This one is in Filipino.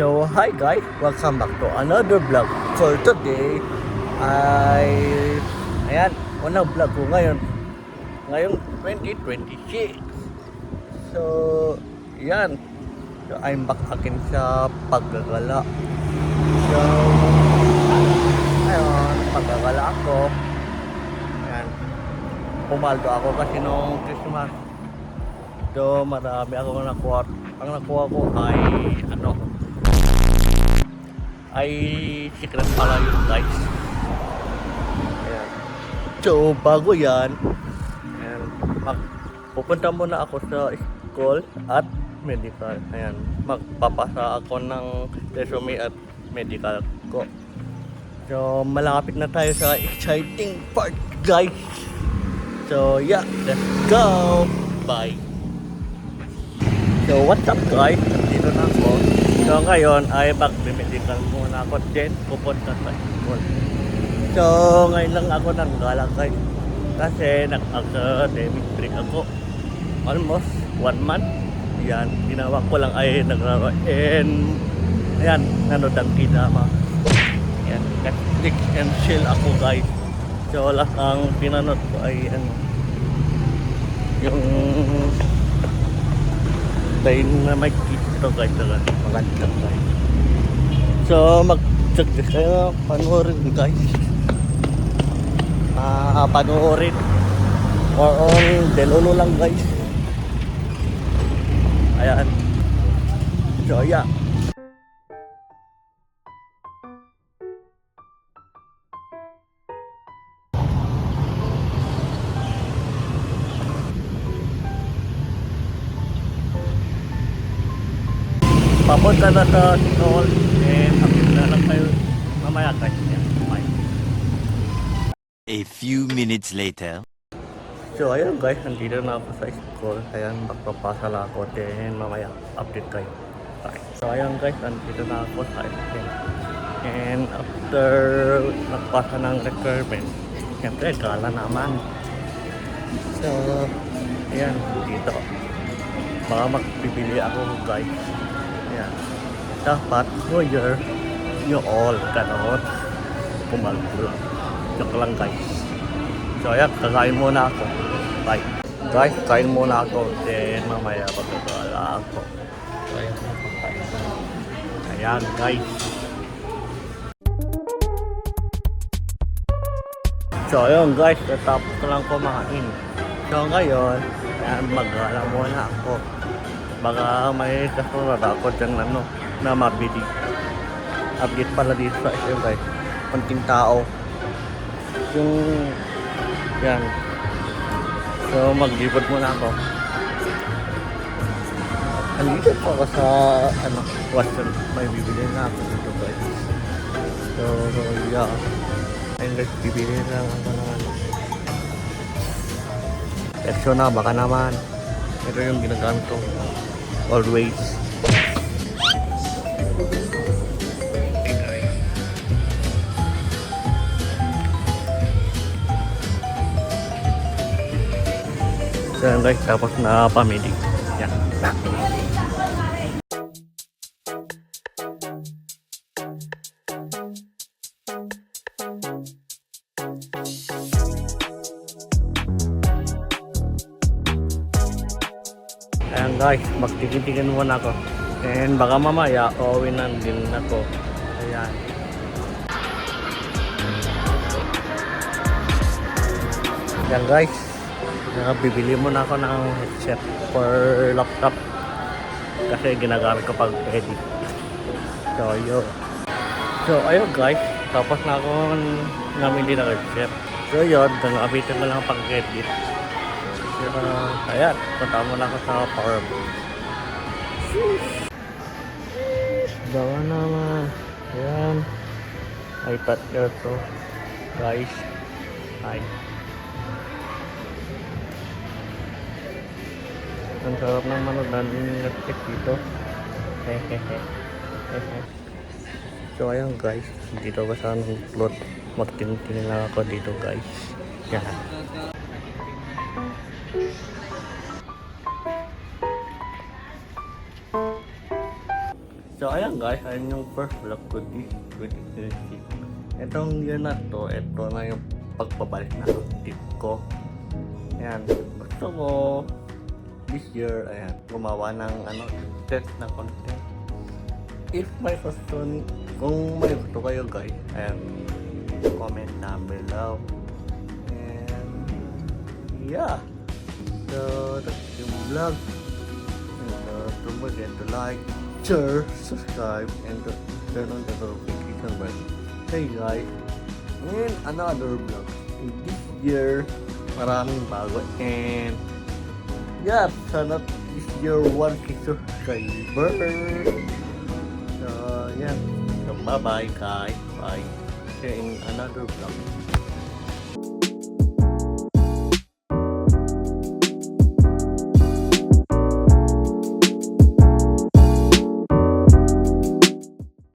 So, hi guys! Welcome back to another vlog. For today, ayan, unang vlog ko ngayong 2026. So, yan. So, I'm back again sa paggagala. So, ayun, paggagala ako. Ayan, pumaldo ako kasi nung Christmas. So, marami ako nakuha. Ang nakuha ko ay secret pala yun guys. Ayan. So bago yan, ayan, pupunta muna ako sa school at medical. Ayan, magpapasa ako ng resume at medical ko. So malapit na tayo sa exciting part guys. So yeah, let's go. Bye. So what's up guys, dito na ako. So ngayon ay mag-medical muna ako, then pupunta sa school. So ngayon lang ako nanggalang guys, kasi nag-academic break ako almost 1 month. Yan, ginawa ko lang ay naglaro and ayan, nanood ang kinama. Yan, Netflix and chill ako guys. So lahat ang pinanood ko ay yung Dynamite ito guys, maganda guys. So mag-suggest kayo, panoorin guys. Panoorin or on Delolo lang guys. Ayan. So yeah. Papunta na sa school and update na lang kayo mamaya guys. Bye. A few minutes later. So ayun guys, nandito na ako sa school. Ayan, magpapasa lang ako then mamaya update kayo. Bye. So ayun guys, nandito na ako sa school. And after nagpasa ng requirement, siyempre gala naman. So ayan, dito. Baka magbibili ako guys. Ayan. Dapat you all cannot pumaldo lang. Joke lang guys. So ayan, kakain muna ako. Bye. Guys, kain muna ako. Then mamaya pagkakala ako. So ayan, kakain. Ayan guys. So ayun guys, natapos ko lang kumain. So ngayon, ayan, mag-gala muna ako. Baka may kasunod ako dyan na mabili. Update pala dito sa SM guys. Konting tao. Yung yan. So maglibot muna ako. Andito po ako sa Watson. May bibili na ako dito guys. So yeah. And let's bibili na ako ng Exo na, baka naman. Ito yung ginagamit ko. Always. So yan guys, tapos na pamili. Yan. Ayan guys, magtigin-tigin muna ako. And baka mamaya, uuwi na din ako. Ayan. Ayan guys, bibili muna ako ng headset for laptop. Kasi ginagamit ko pag edit. So yun. So ayun guys, tapos na ako namili ng headset. So yun, gagamitin ko lang pag edit. Ayan, punta muna ako sa power bank. Dawa naman. Ayan. iPad nyo to. Guys. Hi. Ang sarap ng manood ng Netflix dito. Hehehe. So ayan guys, dito ko sa anong plot. Magtingin lang ako dito guys. Yan. So ayan guys, ayun yung first vlog ko this 2026. Itong year na to, ito na yung pagbabalik na tip ko. Ayan, gusto ko this year, ayan, gumawa ng test na content. If may gusto, kung may gusto kayo guys, ayan, comment down below. And yeah, so that's yung vlog. And don't forget to like, share, subscribe, and to turn on the notification bell. Hey guys, and another vlog. This year, maraming bago. And yeah, sana this year 1K subscriber. So yeah, so bye bye guys. Bye. See you in another vlog.